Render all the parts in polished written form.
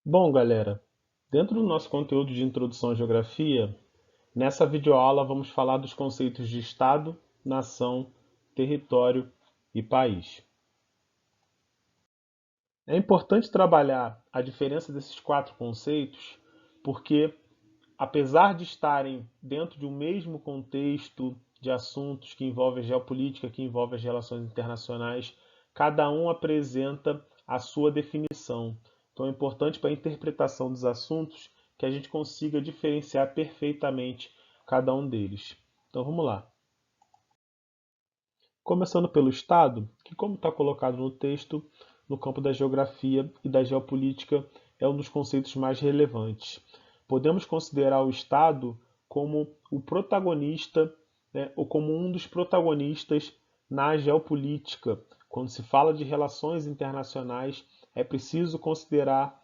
Bom, galera, dentro do nosso conteúdo de introdução à geografia, nessa videoaula vamos falar dos conceitos de estado, nação, território e país. É importante trabalhar a diferença desses quatro conceitos porque, apesar de estarem dentro de um mesmo contexto de assuntos que envolvem a geopolítica, que envolvem as relações internacionais, cada um apresenta a sua definição. Então é importante para a interpretação dos assuntos que a gente consiga diferenciar perfeitamente cada um deles. Então vamos lá. Começando pelo Estado, que, como está colocado no texto, no campo da geografia e da geopolítica, é um dos conceitos mais relevantes. Podemos considerar o Estado como o protagonista, né, ou como um dos protagonistas na geopolítica. Quando se fala de relações internacionais, é preciso considerar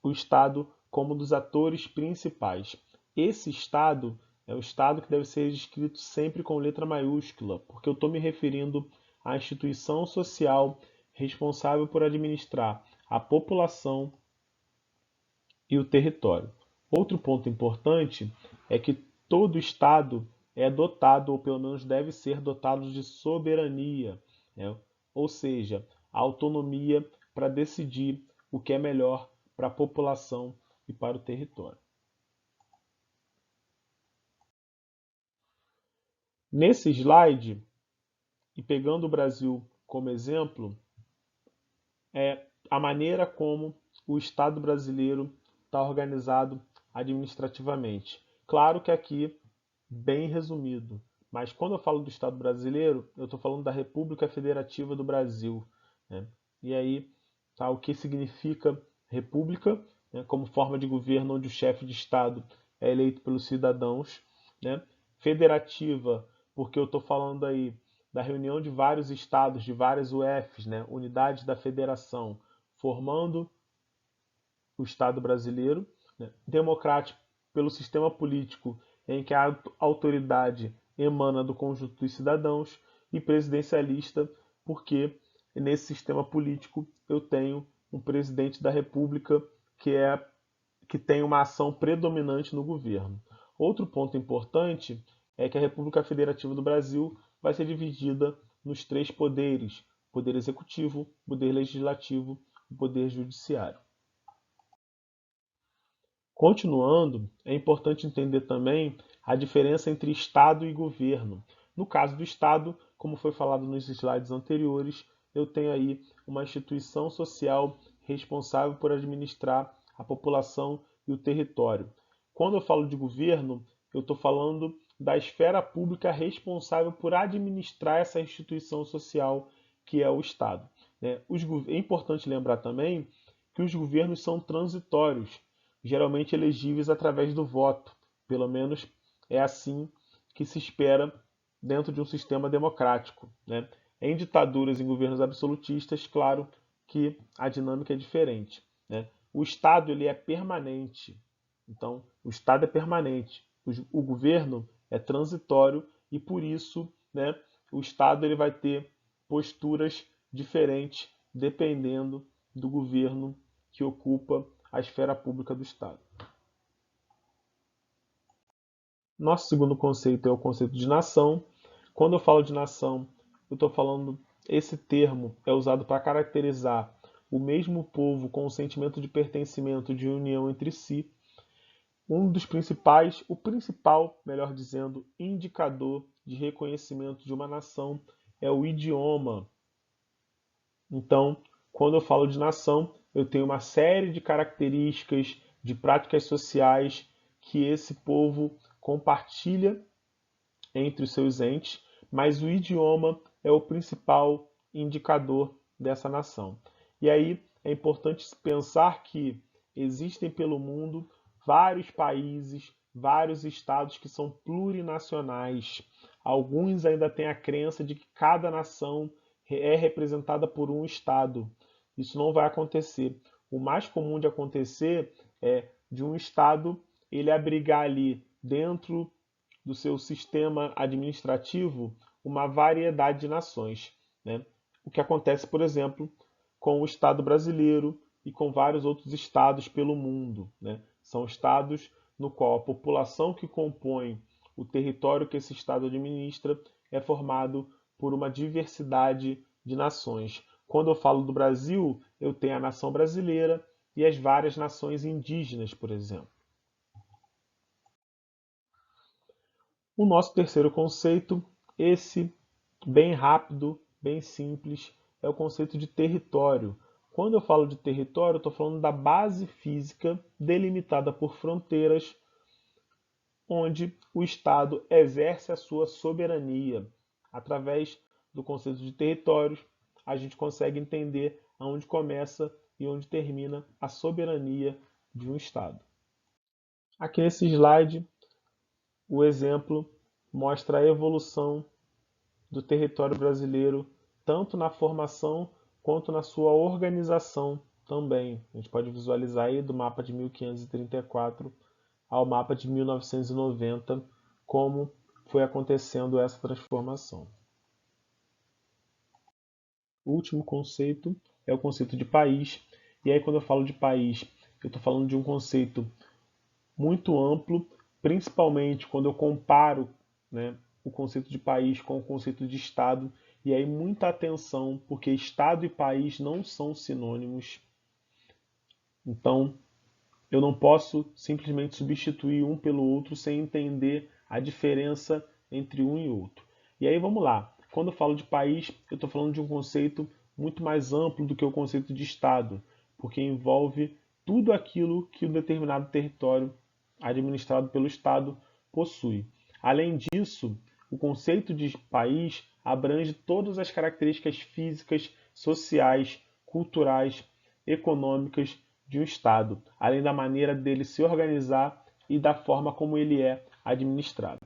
o Estado como um dos atores principais. Esse Estado é o Estado que deve ser escrito sempre com letra maiúscula, porque eu estou me referindo à instituição social responsável por administrar a população e o território. Outro ponto importante é que todo Estado é dotado, ou pelo menos deve ser dotado, de soberania, né? Ou seja, a autonomia para decidir o que é melhor para a população e para o território. Nesse slide, e pegando o Brasil como exemplo, é a maneira como o Estado brasileiro está organizado administrativamente. Claro que aqui, bem resumido, mas quando eu falo do Estado brasileiro, eu estou falando da República Federativa do Brasil, né? E aí, tá, o que significa república, né, como forma de governo onde o chefe de Estado é eleito pelos cidadãos, né? Federativa, porque eu estou falando aí da reunião de vários estados, de várias UFs, né, unidades da federação, formando o Estado brasileiro, né, democrático pelo sistema político em que a autoridade emana do conjunto dos cidadãos, e presidencialista, porque nesse sistema político eu tenho um presidente da República que que tem uma ação predominante no governo. Outro ponto importante é que a República Federativa do Brasil vai ser dividida nos três poderes: poder executivo, poder legislativo e poder judiciário. Continuando, é importante entender também a diferença entre Estado e governo. No caso do Estado, como foi falado nos slides anteriores, eu tenho aí uma instituição social responsável por administrar a população e o território. Quando eu falo de governo, eu estou falando da esfera pública responsável por administrar essa instituição social que é o Estado. É importante lembrar também que os governos são transitórios, geralmente elegíveis através do voto. Pelo menos é assim que se espera dentro de um sistema democrático, né? Em ditaduras e em governos absolutistas, claro que a dinâmica é diferente, né? O Estado ele é permanente, então o Estado é permanente, o governo é transitório e por isso, né, o Estado ele vai ter posturas diferentes dependendo do governo que ocupa a esfera pública do Estado. Nosso segundo conceito é o conceito de nação. Quando eu falo de nação, eu estou falando, esse termo é usado para caracterizar o mesmo povo com o sentimento de pertencimento, de união entre si. Um dos principais, o principal, melhor dizendo, indicador de reconhecimento de uma nação é o idioma. Então, quando eu falo de nação, eu tenho uma série de características, de práticas sociais que esse povo compartilha entre os seus entes, mas o idioma é o principal indicador dessa nação. E aí é importante pensar que existem pelo mundo vários países, vários estados que são plurinacionais. Alguns ainda têm a crença de que cada nação é representada por um estado. Isso não vai acontecer. O mais comum de acontecer é de um estado ele abrigar ali dentro do seu sistema administrativo uma variedade de nações, né? O que acontece, por exemplo, com o Estado brasileiro e com vários outros estados pelo mundo, né? São estados no qual a população que compõe o território que esse estado administra é formado por uma diversidade de nações. Quando eu falo do Brasil, eu tenho a nação brasileira e as várias nações indígenas, por exemplo. O nosso terceiro conceito, esse bem rápido, bem simples, é o conceito de território. Quando eu falo de território, eu estou falando da base física delimitada por fronteiras, onde o Estado exerce a sua soberania. Através do conceito de territórios, a gente consegue entender aonde começa e onde termina a soberania de um Estado. Aqui nesse slide, o exemplo mostra a evolução do território brasileiro, tanto na formação quanto na sua organização também. A gente pode visualizar aí do mapa de 1534 ao mapa de 1990, como foi acontecendo essa transformação. O último conceito é o conceito de país. E aí, quando eu falo de país, eu estou falando de um conceito muito amplo, principalmente quando eu comparo, né, o conceito de país com o conceito de Estado. E aí, muita atenção, porque Estado e país não são sinônimos. Então, eu não posso simplesmente substituir um pelo outro sem entender a diferença entre um e outro. E aí vamos lá. Quando eu falo de país, eu estou falando de um conceito muito mais amplo do que o conceito de Estado, porque envolve tudo aquilo que um determinado território administrado pelo Estado possui. Além disso, o conceito de país abrange todas as características físicas, sociais, culturais, econômicas de um Estado, além da maneira dele se organizar e da forma como ele é administrado.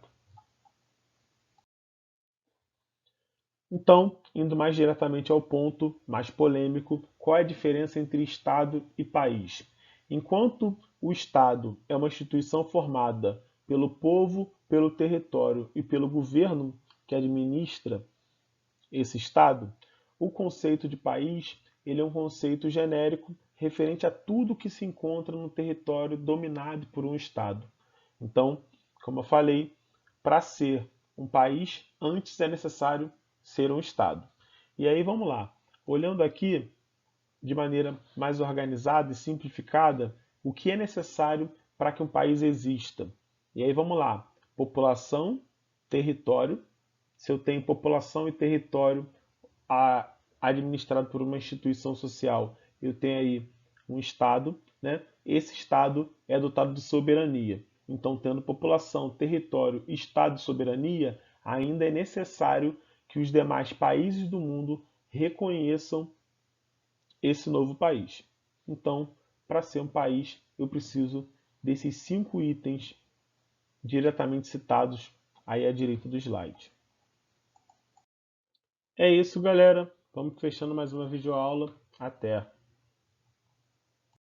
Então, indo mais diretamente ao ponto mais polêmico, qual é a diferença entre Estado e país? Enquanto o Estado é uma instituição formada pelo povo, pelo território e pelo governo que administra esse Estado, o conceito de país ele é um conceito genérico referente a tudo que se encontra no território dominado por um Estado. Então, como eu falei, para ser um país, antes é necessário ser um Estado. E aí vamos lá. Olhando aqui de maneira mais organizada e simplificada, o que é necessário para que um país exista? E aí vamos lá. População, território. Se eu tenho população e território administrado por uma instituição social, eu tenho aí um Estado, né? Esse Estado é dotado de soberania. Então, tendo população, território, Estado e soberania, ainda é necessário que os demais países do mundo reconheçam esse novo país. Então, para ser um país, eu preciso desses 5 itens diretamente citados aí à direita do slide. É isso, galera. Vamos fechando mais uma videoaula. Até!